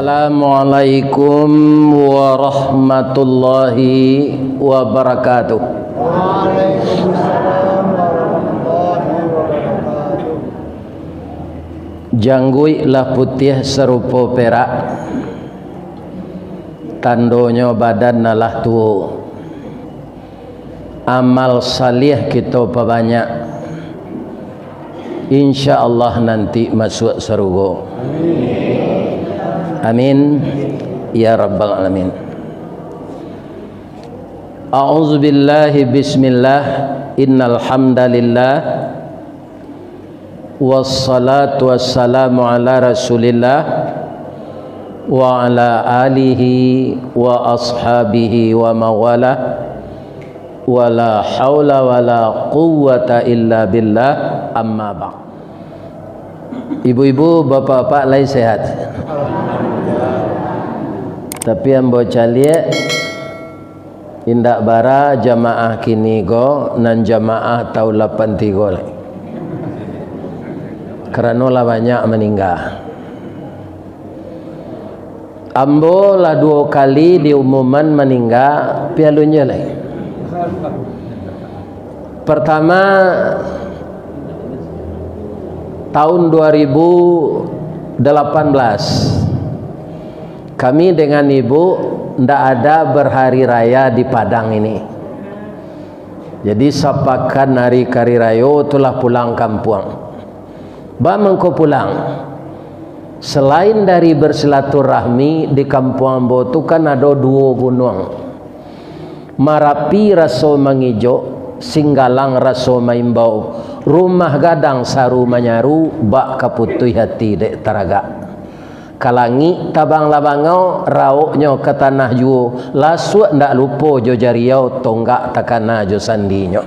Assalamualaikum warahmatullahi wabarakatuh. Waalaikumsalam warahmatullahi wabarakatuh. Janggui lah putih serupa perak, tandonyo badan nalah tuo. Amal salih kita banyak, insya Allah nanti masuk surga. Amin ya rabbal alamin. A'udzu billahi bismillah innal hamdalillah wassalatu wassalamu ala rasulillah wa ala alihi wa ashabihi wa mawala wala haula wala quwwata illa billah, amma ba'd. Ibu-ibu, bapak-bapak lain sehat. Tapi yang bocah liat indak bara jamaah kini go nan jamaah tahun 83 lagi. Kerana lah banyak meninggal. Ambo lah 2 kali diumuman meninggal pialunya lagi. Pertama tahun 2018 kami dengan ibu ndak ada berhari raya di Padang ini. Jadi sapakan hari kari raya itulah pulang kampung. Ba mengko pulang. Selain dari bersilaturahmi di kampung ambo tu kan ada 2 gunung. Marapi raso mangijo, Singgalang raso maimbau. Rumah gadang saru manyaru, bak kaputui hati dek taraga. Kalangi tabang labangau, rauknya ke tanah juo. Lasuk ndak lupa jo jariau, tonggak takana jo sandinyo.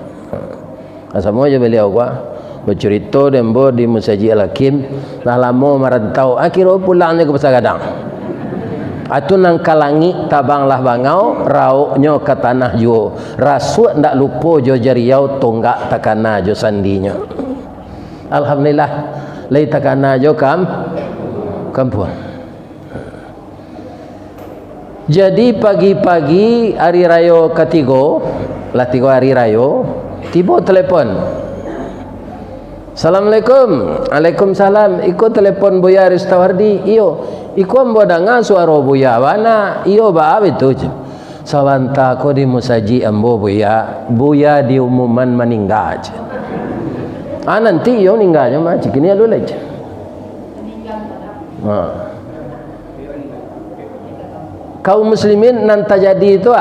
Asamo jo beliau gua bercerita dembo di Masjid Al-Hakim. Dah lama merantau, akhirnya pulangnya ke Pasar Gadang. Atu nang kalangi tabang lah bangau, rauknya ke tanah juo. Rasuk ndak lupa jo jariau, tonggak takana jo sandinyo. Alhamdulillah, lai takana jo kampung. Jadi pagi-pagi hari raya ketiga, lah 3 hari raya, tiba telefon. Assalamualaikum. Waalaikumsalam. Iko telefon Buya Ristawardi. Iyo, iko ambo dengar suara Buya wana. Iyo ba itu. Sawanta ko di musaji ambo Buya. Buya diumuman meninggal. Nanti iyo meninggalnya mah cikini alu lej. Kaum muslimin nan terjadi itu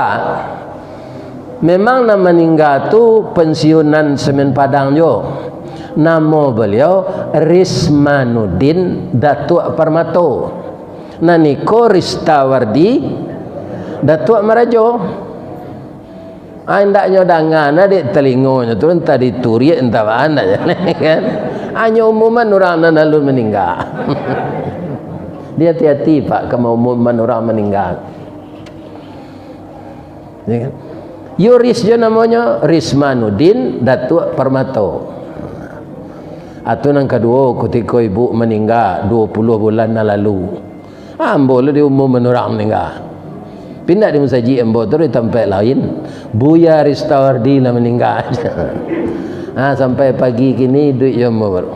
memang nama meninggal tu pensiunan Semen Padang jo. Nama beliau Rismanuddin Datuk Parmato. Naniko Ristawardi Datuk Marajo. Andaknya dangan adik telingonya tu entah dituri entah mana kan. Hanya umuman orang nan lalu meninggal. Dia hati-hati Pak kalau umuman orang meninggal. Ya kan? Yuris je namanya Rismanuddin Datuk Parmato. Atau yang kedua ketika ibu meninggal 20 bulan lalu. Ambo di umum orang meninggal. Pindah di masjid ambo tu di tempat lain. Buya Ristawardi lah meninggal. Sampai pagi kini duit yang baru.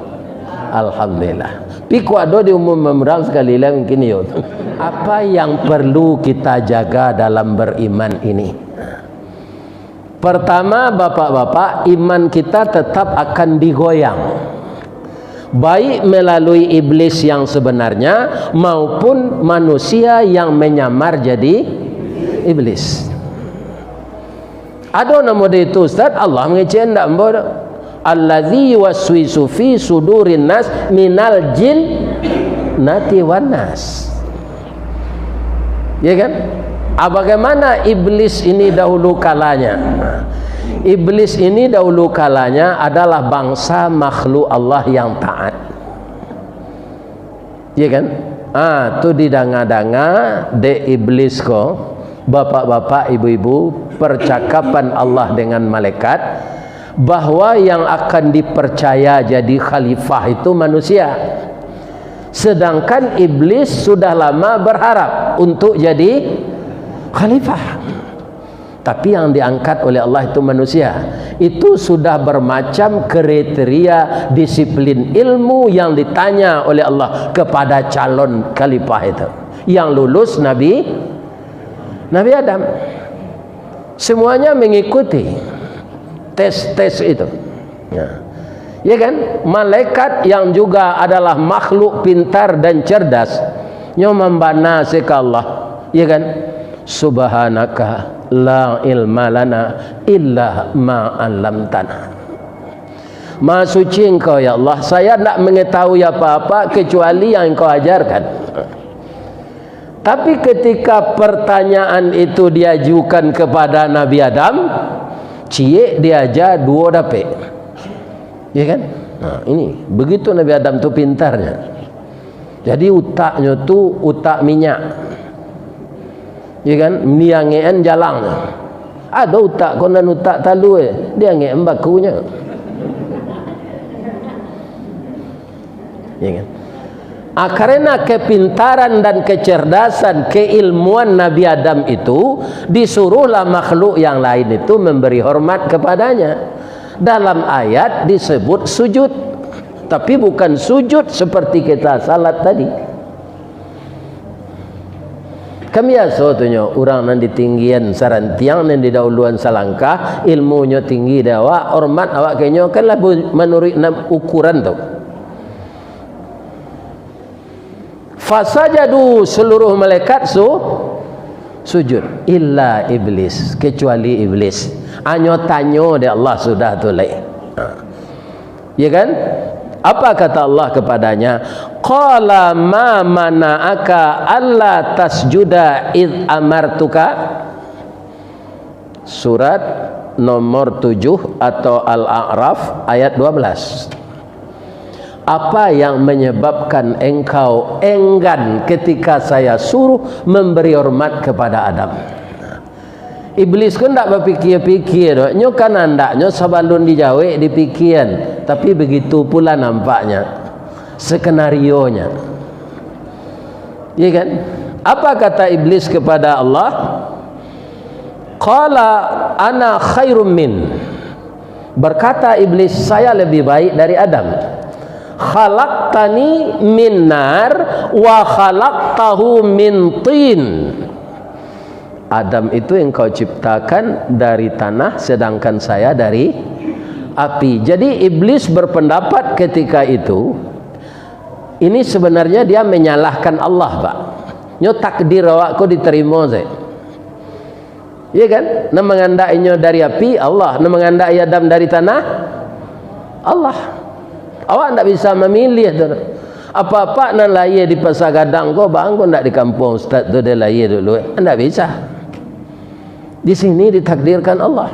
Alhamdulillah. Piku ada di umum orang sekali lah mungkin yo. Apa yang perlu kita jaga dalam beriman ini? Pertama, bapak-bapak, iman kita tetap akan digoyang. Baik melalui iblis yang sebenarnya maupun manusia yang menyamar jadi iblis. Ada nama dia itu Ustaz, Allah mengecen tak mbak? Allazi waswisu fi sudurin nas minal jin nati wanas. Ya kan? Bagaimana iblis ini dahulu kalanya? Iblis ini dahulu kalanya adalah bangsa makhluk Allah yang taat. Ya kan? Tu didanga-danga de iblis ko, bapak-bapak, ibu-ibu, percakapan Allah dengan malaikat bahwa yang akan dipercaya jadi khalifah itu manusia. Sedangkan iblis sudah lama berharap untuk jadi khalifah. Tapi yang diangkat oleh Allah itu manusia. Itu sudah bermacam kriteria disiplin ilmu yang ditanya oleh Allah kepada calon khalifah itu. Yang lulus Nabi Adam. Semuanya mengikuti tes-tes itu. Ya kan? Malaikat yang juga adalah makhluk pintar dan cerdas, nyo membana seka Allah. Ya kan? Subhanaka la ilma lana illa ma 'allamtana. Maha suci Engkau ya Allah, saya tidak mengetahui apa-apa kecuali yang Engkau ajarkan. Tapi ketika pertanyaan itu diajukan kepada Nabi Adam, cie diajar dua dapet. Ya kan? Nah, ini begitu Nabi Adam tu pintarnya. Jadi utaknya tu utak minyak. Ya kan? Dia ngean jalangnya. Ada utak konan utak talu dia ngean bakunya. Ya kan? Karena kepintaran dan kecerdasan, keilmuan Nabi Adam itu, disuruhlah makhluk yang lain itu memberi hormat kepadanya. Dalam ayat disebut sujud, tapi bukan sujud seperti kita salat tadi. Kami biasa tunyo orang nan ditinggian sarantiang nan didahuluan salangkah, ilmunya tinggi dawa, hormat awak kenyo kan lah menurut ukuran tu. Fasajadu, seluruh malaikat sujud illa iblis, kecuali iblis. Anyo tanyo de Allah sudah tulai. Ya kan? Apa kata Allah kepadanya? Qala ma mana'aka alla tasjuda id amartuka. Surat nomor 7 atau Al-A'raf ayat 12. Apa yang menyebabkan engkau enggan ketika saya suruh memberi hormat kepada Adam? Iblis kan tak berfikir-fikir. Nyo kan anda, nyo sabalun dijawe dipikiran. Tapi begitu pula nampaknya skenarionya. Ya kan? Apa kata iblis kepada Allah? Qala ana khairum min. Berkata iblis, saya lebih baik dari Adam. Khalaqtani min nar wa khalaqtahu min tin. Adam itu engkau ciptakan dari tanah, sedangkan saya dari api. Jadi iblis berpendapat ketika itu, ini sebenarnya dia menyalahkan Allah, Pak. Nyo takdir awakku diterima saya. Iya kan? Na mengandainya dari api Allah, na mengandai Adam dari tanah Allah. Awak tidak bisa memilih tu. Apa-apa nan lahir di Pasar Gadang ko, bang ko ndak di kampung ustaz tu dia lahir dulu. Tidak bisa. Di sini ditakdirkan Allah.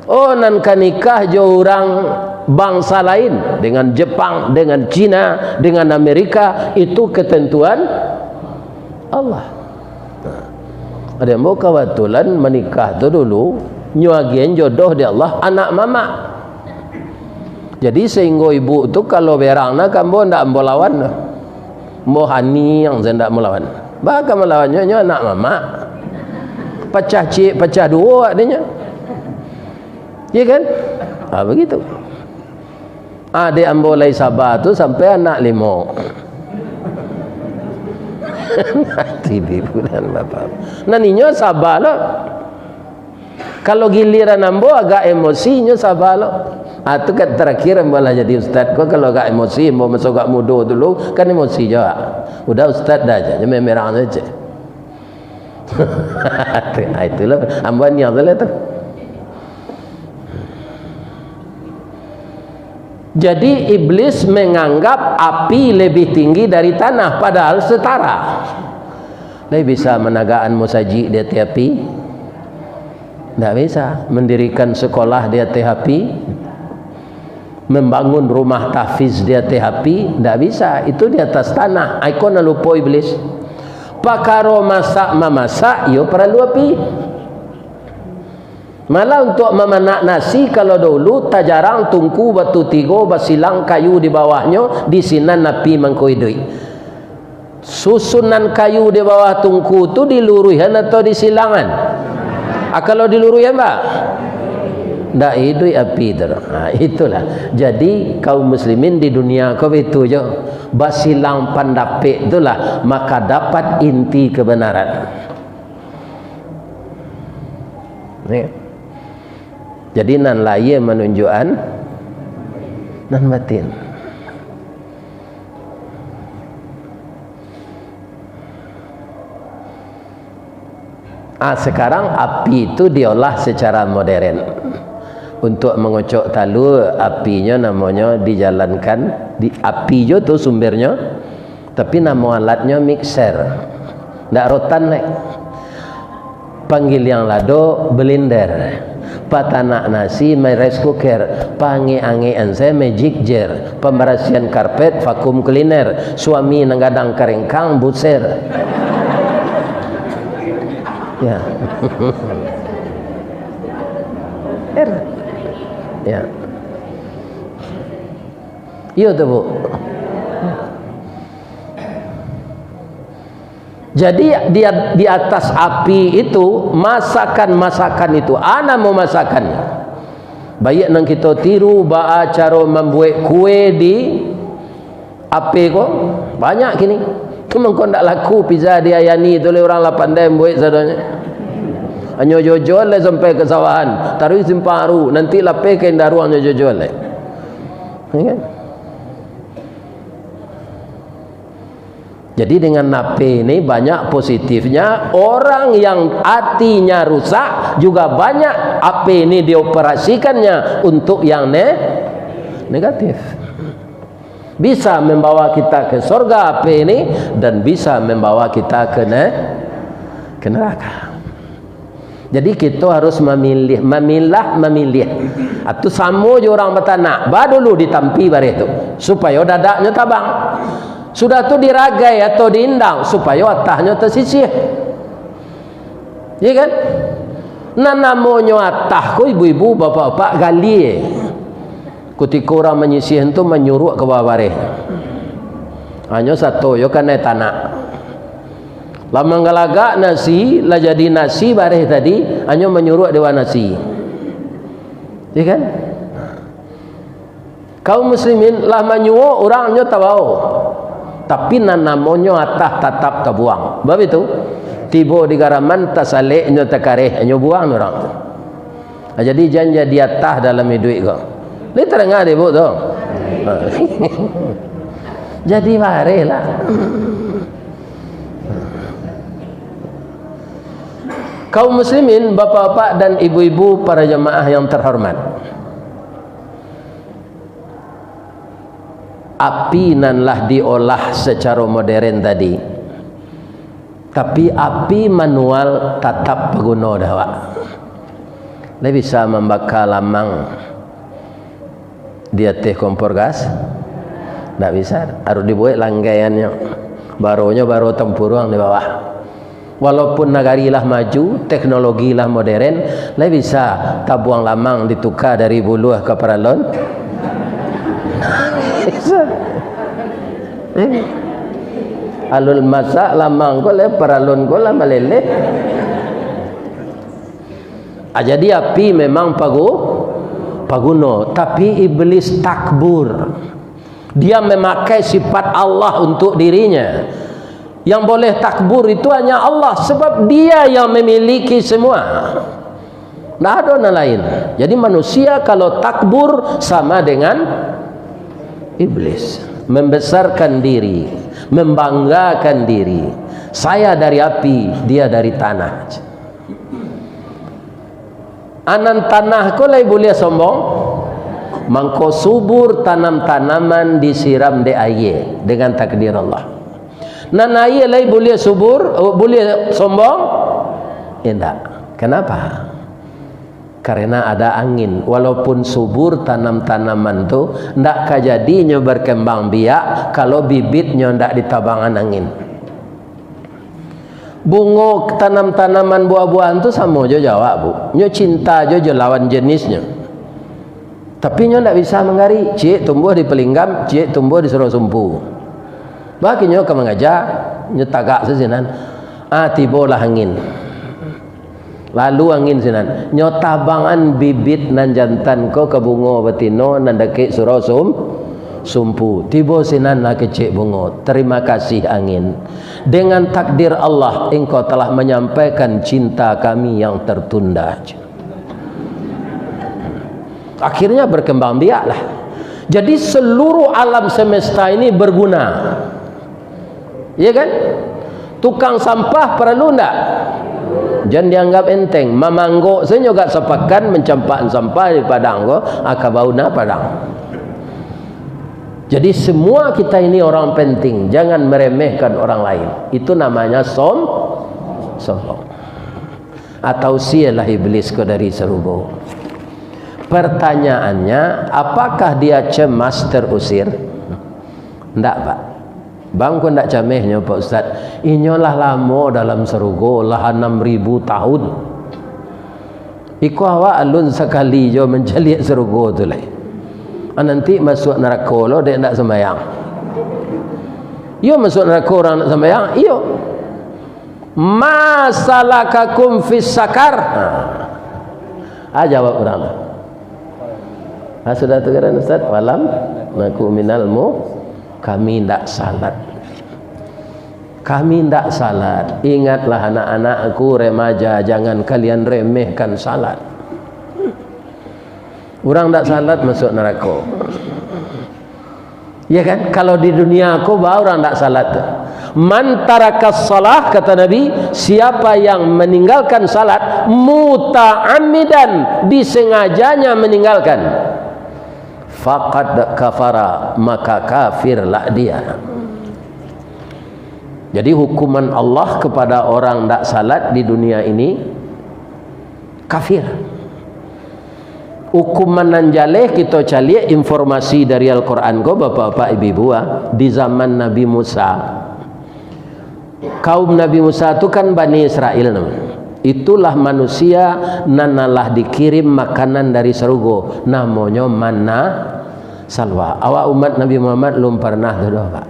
Oh, nan nikah jo orang bangsa lain dengan Jepang, dengan Cina, dengan Amerika, itu ketentuan Allah. Ada yang mau kebetulan menikah tu dulu nyuagian jodoh di Allah anak mama. Jadi sehingga ibu tu kalau berangna kambo ndak mau lawan. Mau hani yang saya ndak mau lawan. Bahkan melawannya anak mama. Pecah cik, pecah dua adanya. Ya kan? Begitu. Adik ambo lai sabar tu sampai anak 5. Mati di bulan bapak. Naninya sabar lah. Kalau giliran ambo agak emosinya sabar lah. Itu kan terakhir ambo lah jadi ustaz. Kau kalau agak emosi, ambo masuk agak muda dulu kan emosi juga. Udah ustaz dah aja, jangan merang aja. Itulah ambo niat lah tu. Jadi iblis menganggap api lebih tinggi dari tanah, padahal setara. Dia bisa menagaan musaji di atas api? Tidak bisa. Mendirikan sekolah di atas api? Membangun rumah tahfiz di atas api? Tidak bisa. Itu di atas tanah. Ikon lupa iblis. Pakaro masak memasak, yo perlu api. Malah untuk memanak nasi kalau dulu tak jarang tungku batu tigo basilang kayu di bawahnya di sinan napi mengkoidui. Susunan kayu di bawah tungku tu diluruhan atau disilangan? Kalau diluruhan Pak? Ndak idui api tu. Itulah. Jadi kaum muslimin di dunia kau itu je basilang pandapik itulah maka dapat inti kebenaran. Ni. Jadi nan laye menunjukkan nan batin. Sekarang api itu diolah secara modern. Untuk mengocok talu apinya namanya dijalankan di api jo tu sumbernya, tapi nama alatnya mixer. Ndak rotan lek. Panggil yang lado blender. Patanak nasi my rice cooker, pange-angean saya magic jar, pembersihan karpet vakum cleaner, suami nanggadang keringkang buser. Ya. Ya. Iya tuh Bu. Jadi di atas api itu masakan itu ana mau masakan. Baik nang kita tiru ba cara membuat kue di api kok banyak kini. Cuma kau ndak laku pizza di Ayani tu le orang la pandai buat sadanya. Hanya jojol le sampai ke sawahan, taruh simparu nanti la pe ke daru hanya jojol le. Ya. Jadi dengan nape ini banyak positifnya. Orang yang hatinya rusak juga banyak api ini dioperasikannya untuk yang negatif. Bisa membawa kita ke surga api ini dan bisa membawa kita ke neraka. Jadi kita harus memilih. Atau sama je orang bertanak, baru dulu ditampi bareh itu supaya dadaknya tabang. Sudah tu diragai atau diindang supaya atahnya tersisih. Ya kan? Nah namanya atah ko ibu-ibu bapak-bapak gali. Ketika orang menyisih itu menyuruh ke bawah bareh. Hanya satu yo kan tanah. Lama ngalagak nasi lah jadi nasi bareh tadi hanya menyuruh dewan nasi. Ya kan? Kaum muslimin lah menyuruh orangnya tabau. Tapi namanya atah tatap terbuang. Sebab itu tiba di garaman tasaleknya takareh hanya buang orang tu. Jadi jangan jadi atah dalam hidup kau. Ni terengah dia bu tu. Jadi bareh lah. Kaum muslimin, bapak-bapak dan ibu-ibu para jemaah yang terhormat. Api nanlah diolah secara modern tadi. Tapi api manual tetap berguna dah Pak. Dia bisa membakar lamang di atas kompor gas. Tak bisa. Harus dibuat langgaiannya. Barunya baru tempurung di bawah. Walaupun negarilah maju, teknologilah modern, dia bisa tabuang lamang ditukar dari buluh ke paralon. Alul masak lamang ko le paralon ko lah malele. Jadi api memang paguno, tapi iblis takbur. Dia memakai sifat Allah untuk dirinya. Yang boleh takbur itu hanya Allah, sebab dia yang memiliki semua. Tidak ada orang lain. Jadi manusia kalau takbur sama dengan iblis, membesarkan diri, membanggakan diri. Saya dari api, dia dari tanah. Anan tanah ko lay boleh sombong. Mangko subur tanam-tanaman disiram de air dengan takdir Allah. Nan air lay boleh subur, boleh sombong? Tidak. Kenapa? Karena ada angin. Walaupun subur tanam-tanaman tu ndak kajadinya berkembang biak kalau bibitnya ndak ditabangan angin. Bunga tanam-tanaman buah-buahan tu sama je jawab bu. Nyo cinta je lawan jenisnya. Tapi nyo ndak bisa mengari. Cik tumbuh di pelinggam, cik tumbuh di Surosumpu. Bagi nyo ke mengajar, nyo tagak sesinan. Tibalah angin. Lalu angin sinan. Nyo tabangan bibit nan jantan ko ke bunga betino nan dekik Surosumpu. Tiba sinan nak kecik bunga. Terima kasih angin. Dengan takdir Allah engkau telah menyampaikan cinta kami yang tertunda. Akhirnya berkembang biaklah. Jadi seluruh alam semesta ini berguna. Ya kan? Tukang sampah perlu ndak? Jangan dianggap enteng. Mamanggo saya juga sepakan mencampakkan sampah di padang ko, akabauna padang. Jadi semua kita ini orang penting. Jangan meremehkan orang lain. Itu namanya sombong. Atau sialah iblis ko dari serugo. Pertanyaannya, apakah dia cemas terusir? Enggak pak. Bang ko ndak camehnya Pak Ustaz. Inyolah lama dalam serugo lah 6.000 tahun. Iku awak alun sekali jo menjeliak serugo tu lah. Nanti masuk neraka lo dia ndak sembahyang. Yo masuk neraka orang ndak sembahyang. Iyo. Masalakakum fis sakar. Jawab orang tu. Sudah tegaran Ustaz? Walam naku minalmu. Kami tidak salat. Kami tidak salat. Ingatlah anak-anakku remaja, jangan kalian remehkan salat. Orang tidak salat masuk neraka. Ya kan? Kalau di dunia aku baru orang tidak salat. Man tarakas salah, kata Nabi, siapa yang meninggalkan salat muta'ammidan, disengajanya meninggalkan, faqad kafara, maka kafirlah dia. Jadi hukuman Allah kepada orang tak salat di dunia ini kafir. Hukuman nanjaleh kita cari informasi dari Al-Quran ko bapak-bapak ibu-ibu di zaman Nabi Musa. Kaum Nabi Musa itu kan Bani Israel namanya. Itulah manusia nanalah dikirim makanan dari serugo, namanya manna salwa. Awak umat Nabi Muhammad belum pernah tu Pak.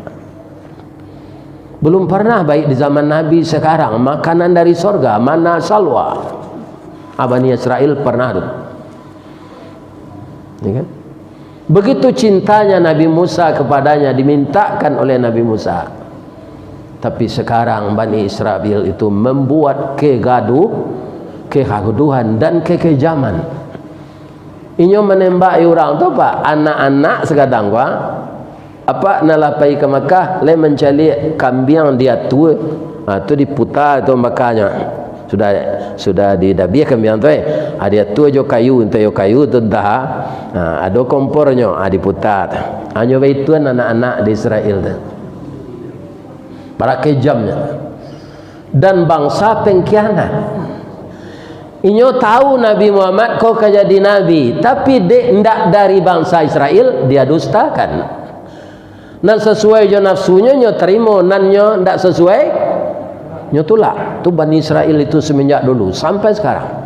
Belum pernah baik di zaman Nabi sekarang makanan dari surga manna salwa. Bani Israel pernah tu. Ya kan? Begitu cintanya Nabi Musa kepadanya, dimintakan oleh Nabi Musa. Tapi sekarang Bani Israel itu membuat kegaduhan dan kekejaman. Inyo menembak orang tu Pak, anak-anak sekadang Pak, apa nalapai ke Makkah, le mencari kambing dia tua, tu diputar tu makanya. Sudah didabiah kambing tu dia tua jo kayu, ente jo kayu tu dah. Ada kompornya, diputar. Hanya itu anak-anak di Israel tu. Para kejamnya dan bangsa pengkhianat. Inyo tahu Nabi Muhammad kau jadi nabi, tapi dia ndak dari bangsa Israel, dia dustakan. Nan sesuai jo nafsunya nyo terima, nan nyo ndak sesuai nyo tolak. Tu Bani Israel itu semenjak dulu sampai sekarang.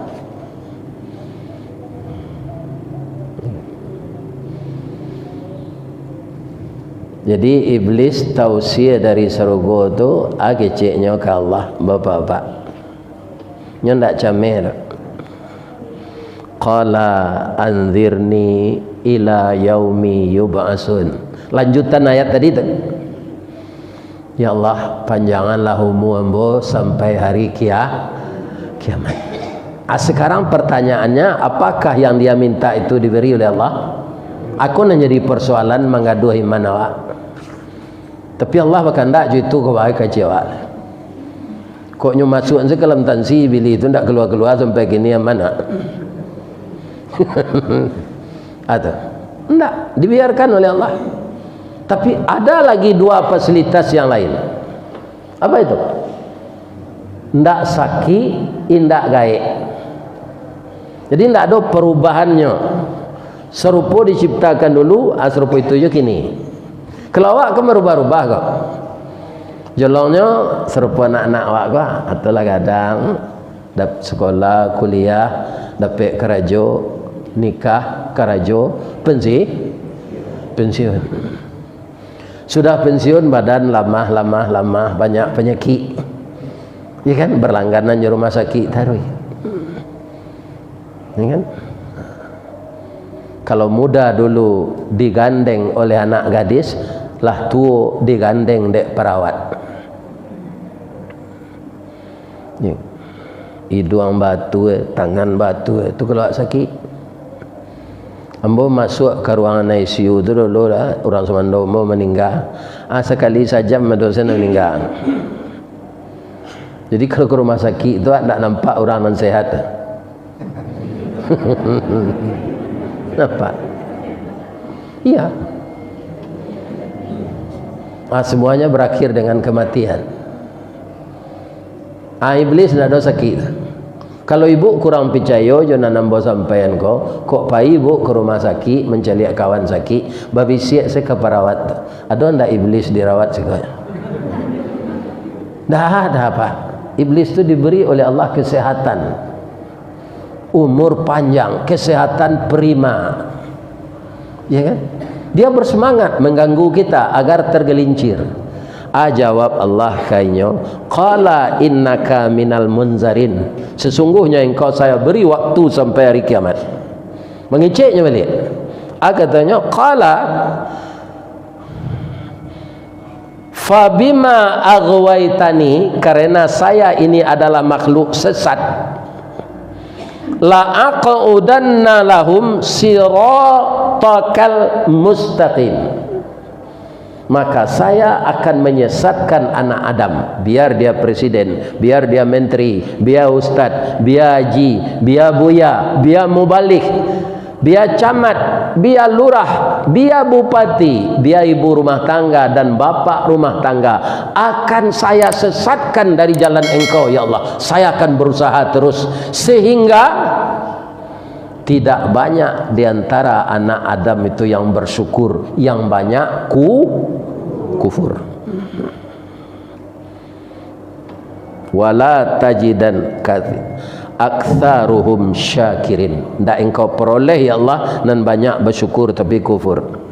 Jadi iblis tausiah dari serugo tu ageceknya ke Allah bapak-bapak. Nya ndak camir. Qala anzirni ila yaumi yub'atsun. Lanjutan ayat tadi tu. Ya Allah, panjanganlah umur sampai hari kiamat. Sekarang pertanyaannya, apakah yang dia minta itu diberi oleh Allah? Aku nak jadi persoalan mengadu iman awak. Tapi Allah berkehendak itu kau baik kecewa. Kok nyu masuk ke dalam tansi bili itu tidak keluar-keluar sampai kini yang mana? Atau tidak dibiarkan oleh Allah. Tapi ada lagi dua fasilitas yang lain. Apa itu? Tidak sakit, tidak gaib. Jadi tidak ada perubahannya. Serupa diciptakan dulu, serupa itu je kini. Kalau awak ke merubah-rubah kau. Jolongnya serupa anak-anak awak gua, atulah kadang dapat sekolah, kuliah, dapat kerja, nikah, kerja, pensiun. Sudah pensiun badan lamah, banyak penyakit. Ya kan, berlangganan di rumah sakit taruh. Ya kan? Kalau muda dulu digandeng oleh anak gadis, lah tua digandeng dek perawat. Ya. Hidung batu, tangan batu, itu kalau sakit. Ambo masuk ke ruangan ICU tu dulu lah, orang Semando mau meninggal. Sekali saja dosen meninggal. Jadi kalau ke rumah sakit tu tak nampak orang non sehat. Nampak? Iya. Semuanya berakhir dengan kematian. Iblis dah ada sakit. Kalau ibu kurang percaya, jangan nambah sampaian kok pai ibu ke rumah sakit mencari kawan sakit, babi siap saya ke perawat. Ada ndak iblis dirawat sekolah? Dah ada apa? Iblis itu diberi oleh Allah kesehatan, umur panjang, kesehatan prima, ya kan? Dia bersemangat mengganggu kita agar tergelincir. Jawab Allah kainyo, qala innaka minal munzarin, sesungguhnya engkau saya beri waktu sampai hari kiamat. Mengeceknya balik. Katanya qala fabima aghwaytani, karena saya ini adalah makhluk sesat, la aqudanna lahum siratakal mustaqim, maka saya akan menyesatkan anak Adam, biar dia presiden, biar dia menteri, biar ustaz, biar haji, biar buya, biar mubalik, biar camat, biar lurah, biar bupati, biar ibu rumah tangga dan bapak rumah tangga, akan saya sesatkan dari jalan engkau ya Allah. Saya akan berusaha terus sehingga tidak banyak di antara anak Adam itu yang bersyukur, yang banyak kufur. Wala tajidan aktsaruhum syakirin, ndak engkau peroleh ya Allah dan banyak bersyukur tapi kufur.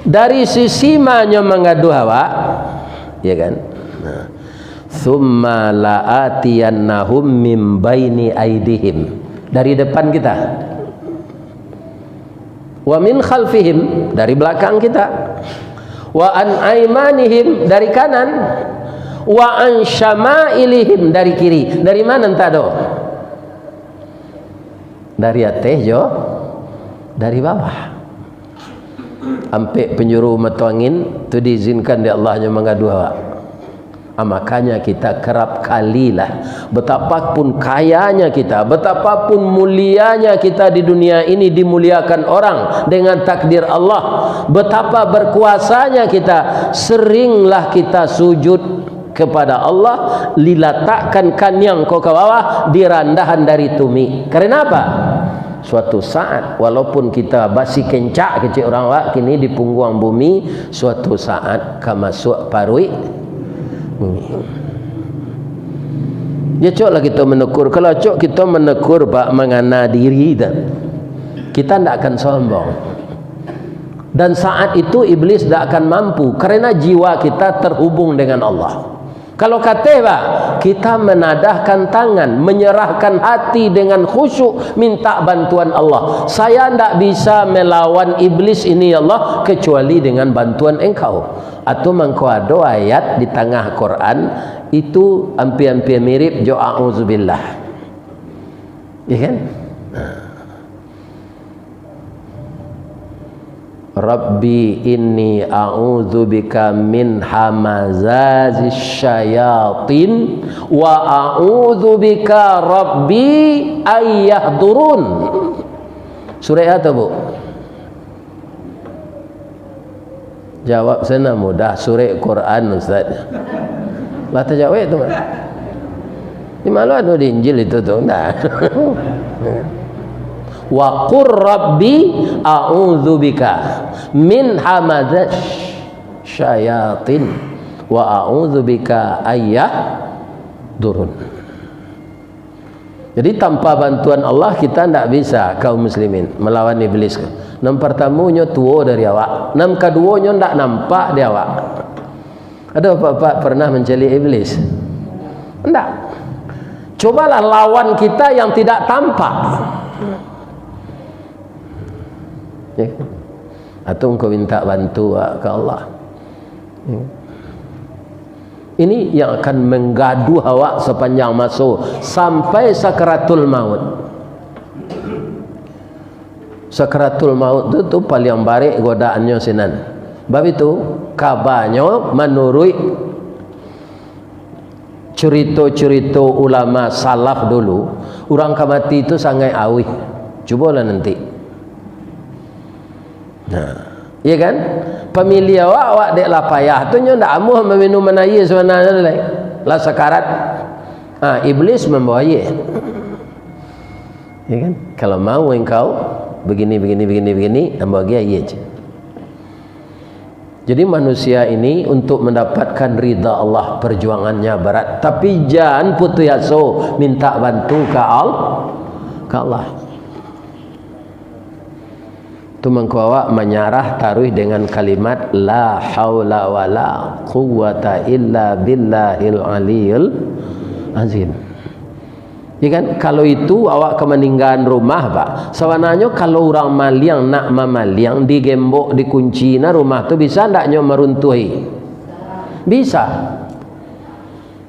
Dari sisi mana mengadu hawa, ya kan? Thumma la'atiyannahum min baini aidihim, dari depan kita, wa min khalfihim, dari belakang kita, wa an aimanihim, dari kanan, wa an syama'ilihim, dari kiri. Dari mana entah do? Dari atas jo, dari bawah. Sampai penjuru mata angin tu diizinkan di Allahnya mengadu hawa. Makanya kita kerap kalilah, betapapun kayanya kita, betapapun mulianya kita di dunia ini, dimuliakan orang dengan takdir Allah, betapa berkuasanya kita, seringlah kita sujud kepada Allah, diletakkan kanyang kau ke bawah, dirandahan dari tumi. Karena apa? Suatu saat walaupun kita basi kencak kecil orang wak kini di punggung bumi, suatu saat kamasuk parui ya cok lah kita menekur. Kalau cok kita menekur bak mengana diri dan kita tidak akan sombong, dan saat itu iblis tidak akan mampu karena jiwa kita terhubung dengan Allah. Kalau kata kita menadahkan tangan, menyerahkan hati dengan khusyuk, minta bantuan Allah. Saya tidak bisa melawan iblis ini ya Allah kecuali dengan bantuan engkau. Atau mengkau ada ayat di tengah Quran itu hampir-hampir mirip jo a'udzubillah, ya kan? Rabbi inni a'udzubika min hamazazis syayatin wa a'udzubika rabbi ayyahdurun. Surah apa bu? Jawab sana mudah, surah Quran Ustaz. Lah terjawab itu kan? Di malu ada di Injil itu tuh. Nah. wa qur rabbi a'udzubika min hamadzat syayatin wa a'udzubika durun. Jadi tanpa bantuan Allah kita tidak bisa kaum muslimin melawan iblis. Nam pertamanya tua dari awak, nam keduanya tidak nampak di awak. Ada bapak pernah menceli iblis? Tidak. Cobalah lawan kita yang tidak tampak. Ya. Atau engkau minta bantu ke Allah. Ya. Ini yang akan menggaduh awak sepanjang masa sampai sakaratul maut. Sakaratul maut itu paling barik godaannya sinan. Bab itu kabarnya menurut cerita-cerita ulama salaf dulu, orang mati itu sangat awih. Cubalah nanti. Nah, iya kan? Pemilih awak dek lah payah tu nyo ndak amuh meminum air sebenarnya lah sakarat. Iblis membawa air. Ya kan? Kalau mau engkau begini ambil air je. Jadi manusia ini untuk mendapatkan ridha Allah perjuangannya berat, tapi jangan putus asa minta bantu ke Allah. Tu mengkawak menyarah taruh dengan kalimat la haula wala quwwata illa billahil aliyil azim. Ya kan, kalau itu awak kemeninggalan rumah pak. Sebenarnya kalau orang maliang nak mamaliang digembok dikunci na rumah tu bisa ndaknya meruntuhi? Bisa.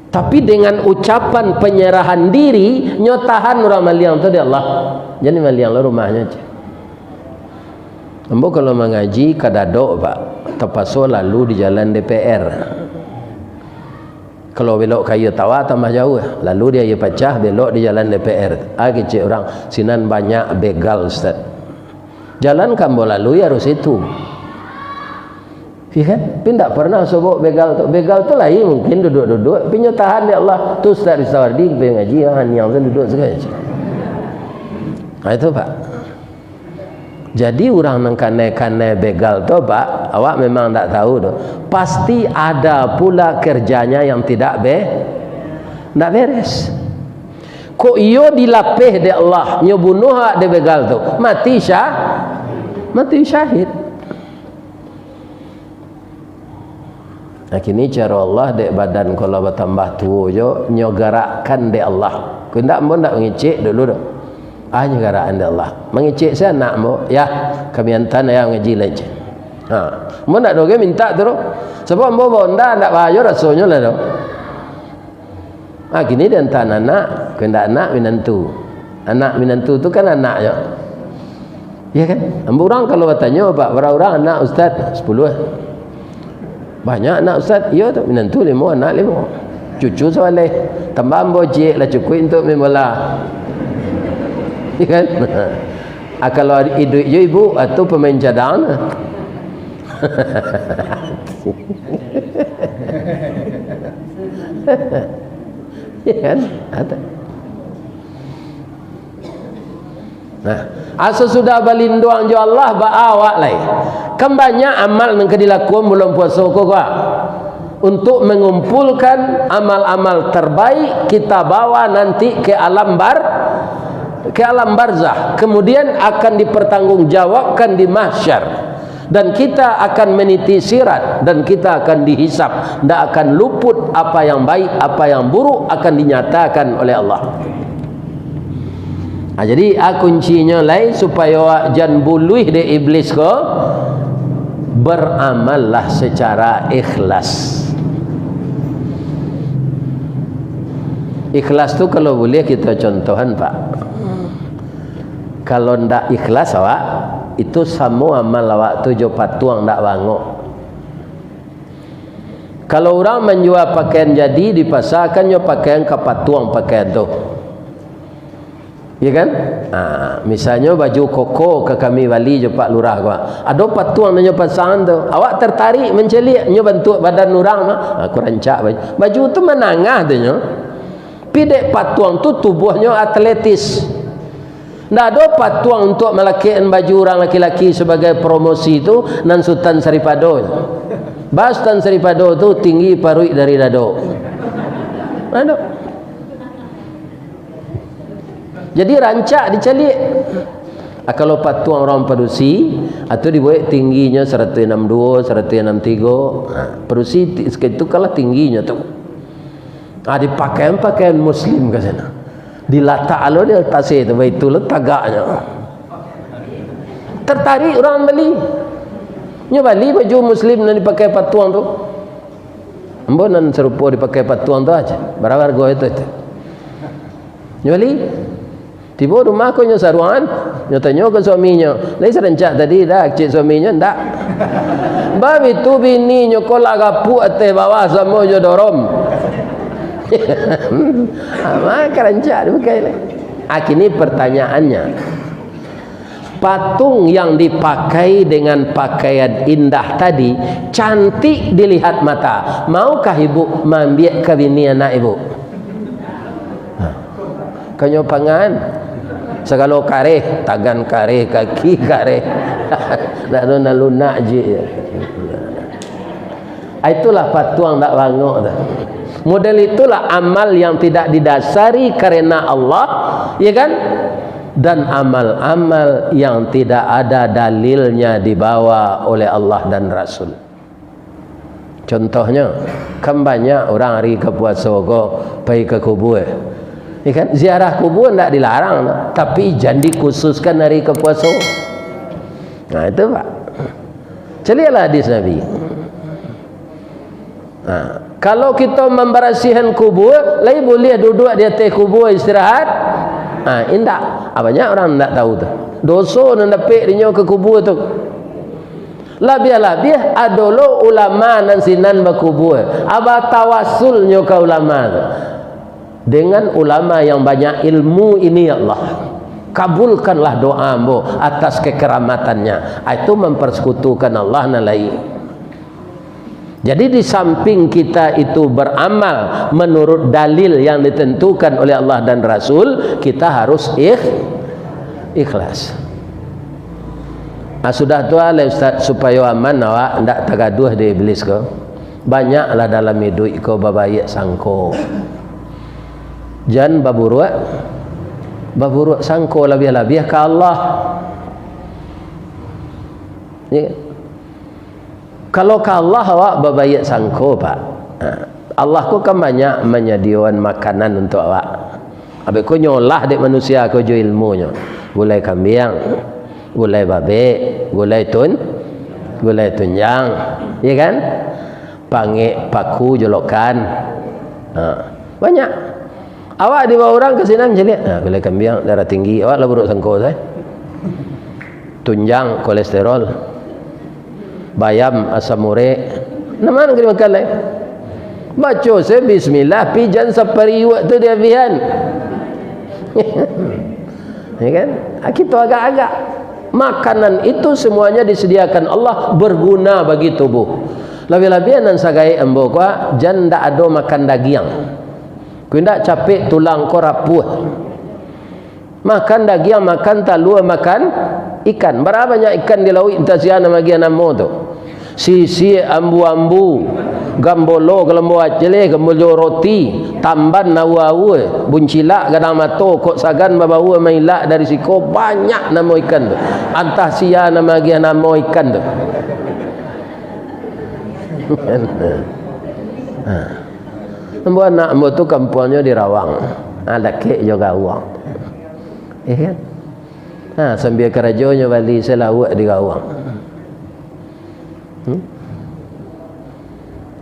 Tapi dengan ucapan penyerahan diri nyotahan orang maliang tu dia Allah. Jadi maliang lah rumahnya je. Ambo kalau mengaji kadadok pak, terpaksa lalu di jalan DPR. Kalau belok kayu tawa tambah jauh, lalu dia pecah belok di jalan DPR. Kecil orang sinan banyak begal Ustaz. Jalan kamu lalu ya harus itu. Ya kan? Tapi tak pernah sobok begal tu. Begal tu lain mungkin duduk-duduk. Tapi nyotahan ya Allah tu Ustaz Rizawardi pengaji yang duduk sekali. Itu pak. Jadi orang nang kane begal tu pak, awak memang tak tahu tu. Pasti ada pula kerjanya yang tidak beres. Kok iyo dilapih de Allah, nyo bunuh de begal tu, mati syahid. Nah kini cara Allah dek badan kalau bertambah tua jo, nyo gerakkan de Allah. Kau ndak mengicik dulu tu. Nyegaraan dia Allah mengicik saya nak mo ya kami hantar yang ngaji lagi mo nak doge minta terus sebab mo bonda ndak bayo rasanya lah tu gini dia hantar anak kena anak minantu tu kan anaknya ya kan orang kalau bertanya pak berapa orang anak Ustaz 10 banyak anak Ustaz iya tu minantu 5 anak 5 cucu soleh tambah bojek lah cukup untuk memula. Ya kan? Kalau hidup ibu atau pemain cadang. Ya kan? Ada. Nah, asa sudah balinduang jo Allah ba awak lai. Kan banyak amal yang dilakukan bulan puasa kok. Untuk mengumpulkan amal-amal terbaik kita bawa nanti ke alam barzah, kemudian akan dipertanggungjawabkan di mahsyar, dan kita akan meniti sirat dan kita akan dihisap, tidak akan luput apa yang baik apa yang buruk akan dinyatakan oleh Allah. Jadi kuncinya lain supaya jangan buluh de iblis ko, beramallah secara ikhlas. Ikhlas tu kalau boleh kita contohan pak. Kalau ndak ikhlas awak itu semua amal awak tu jo patuang ndak bangok. Kalau orang menjual pakaian jadi di pasar kan jo pakaian kapatuang pakaian tu. Ya kan? Misalnya baju koko ke kami wali jo Pak Lurah gua. Ada patuang nyo pasang tu. Awak tertarik mencelik nyo bantu badan orang mah. Aku rancak baju. Baju tu menangah tu nyo. Pidek patuang tu tubuhnya atletis. Ndak ada patuang untuk melakikan baju orang laki-laki sebagai promosi itu nan Sultan Saripado. Bas Sultan Saripado tu tinggi parui dari dado. Ada. Jadi rancak dicalik. Kalau patuang orang padusi atau dibuat tingginya 162, 163. Padusi itu kalah tingginya tu. Dipakai Muslim ke sana. Dilatak alo dia tasih tu baitul tagaknya. Tertarik orang beli. Nya beli baju Muslim yang dipakai patuang tu. Ambo nan serupa dipakai patuang tu aja. Berapa harga itu? Nya beli. Tiba rumah aku nya saruan, nya tanya ke suaminya. Lai serencak tadi dah cik suaminya ndak. Bab itu bini nya kola gapu ate bawah sama nya dorom. Maka rancak dipakai. Kini pertanyaannya, patung yang dipakai dengan pakaian indah tadi cantik dilihat mata, maukah ibu membiak ke bini anak ibu? Kanyo pangan segala kareh, tangan kareh, kaki kareh. Tak ada lunak je. Itulah patuang tak bangok dah. Model itulah amal yang tidak didasari karena Allah, ya kan? Dan amal-amal yang tidak ada dalilnya dibawa oleh Allah dan Rasul. Contohnya, kan banyak orang hari ke puasa kau pergi ke kubur. Ya kan? Ziarah kubur tidak dilarang, tapi jangan dikhususkan hari ke puasa. Nah itu Pak. Celilah hadis Nabi. Kalau kita memberasihan kubur, lain boleh duduk di atas kubur istirahat. Indah. Banyak orang tak tahu tu. Dosa nak dapat dia ke kubur tu. Labih-labih adalah ulama nan sinan berkubur. Aba tawassulnya ke ulama tu. Dengan ulama yang banyak ilmu ini ya Allah, kabulkanlah doa ambo atas kekeramatannya. Itu mempersekutukan Allah nalai. Jadi di samping kita itu beramal menurut dalil yang ditentukan oleh Allah dan Rasul, kita harus ikhlas. Sudah tua lah Ustaz, supaya aman awak ndak tagaduh di iblis ko. Banyaklah dalam hidup ko babayak sangko. Jangan baburuk sangko lebih-lebih ke Allah. Ya. Kalau ke Allah awak babayak sangko Pak. Allah ku kan banyak menyediakan makanan untuk awak. Habis ku nyolah dek manusia ku jo ilmunya. Gulai kambing, gulai babe, gulai tunjang, ya kan? Pange paku jolokan. Banyak. Awak di bawah orang ke sini jadi gulai kambing darah tinggi, awak lah buruk sangko saya. Tunjang kolesterol. Bayam asam urat. Nama nak makan lain. Baca saya bismillah pijan sapari waktu dia bihan. Ya kan? Kita agak-agak makanan itu semuanya disediakan Allah berguna bagi tubuh. Lebih-lebih nan sagai ambo kwa jan ndak ada makan daging. Ku ndak capek tulang ko rapuh. Makan daging, makan talua, makan ikan. Berapa banyak ikan di laut entah siapa bagi namo tu. Sisi ambu-ambu, gambolo, gelembo acele, gambolo roti, tamban nawawe, buncilak gadang mato, kok sagan babawa mailak dari siko, banyak nama ikan tu. Entah siapa bagi namo ikan tu. Ambo anak ambo tu kampungnya di Rawang. Ada kek juga uang. Kan? Sambil kerajanya balik selawat di Rawang.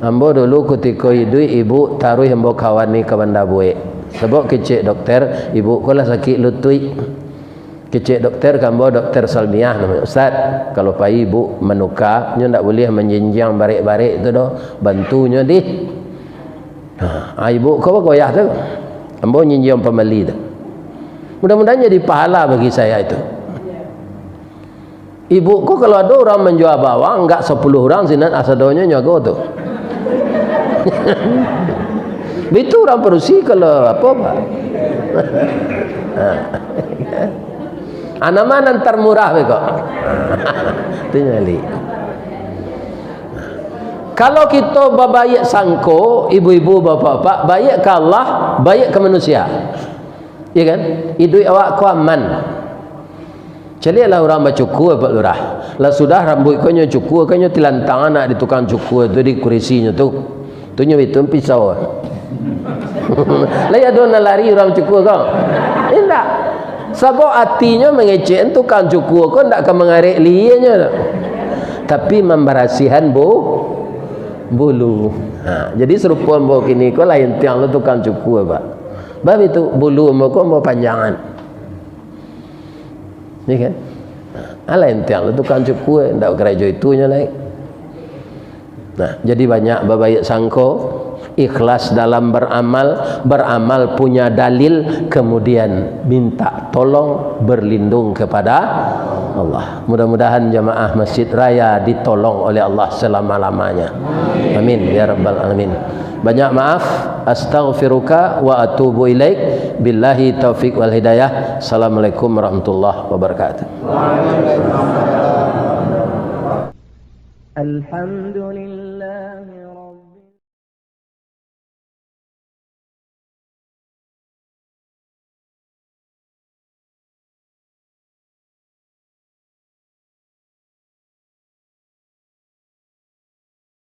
Ambo dulu ketika hidup ibu taruh ambo kawan ni ke bandar buik. Sebab kecik doktor, ibu ko lah sakit lutut. Kecik doktor kambo doktor Salmiah namanya. Ustaz, kalau pai ibu menukar, nyo ndak boleh menjenjang barik-barik tu doh, bantunya di. Ibu ko goyah tu. Ambo njenjang pemali tu. Mudah-mudahan jadi pahala bagi saya itu. Ibu ko kalau ada orang menjual bawang enggak 10 orang sinan asadonya nyago tu. Itu orang perusi kalau apa Pak. Anaman antar murah be kok. Itu nyali. Kalau kita baik sangko, ibu-ibu, bapak-bapak, baik ke Allah, baik ke manusia. Ya kan? Hidup awak ku aman. Jadi lah orang bercukur Pak Lurah. Lah sudah rambut kau nyo cukur, kau nyo tilantang anak di tukang cukur tu di kursinya tu. Tu nyo itu pisau. Lah ya dona lari orang cukur kau. Tidak. Sebab hatinya mengecek tukang cukur kau ndak ke mengarik lianya. Tapi memberasihan bulu. Jadi serupa mbok kini kau lain tiang lu tukang cukur Pak. Bab itu bulu mbok kau mau panjangan. Ya kan? Alain tiang lu tukang cukur ndak gereja itunya lain. Nah, jadi banyak babaik sangko, ikhlas dalam beramal punya dalil, kemudian minta tolong, berlindung kepada Allah. Mudah-mudahan jamaah Masjid Raya ditolong oleh Allah selama-lamanya. Amin ya rabbal alamin. Banyak maaf, astaghfiruka wa atubu ilaik. Billahi taufik wal hidayah. Assalamualaikum warahmatullahi wabarakatuh. Alhamdulillah.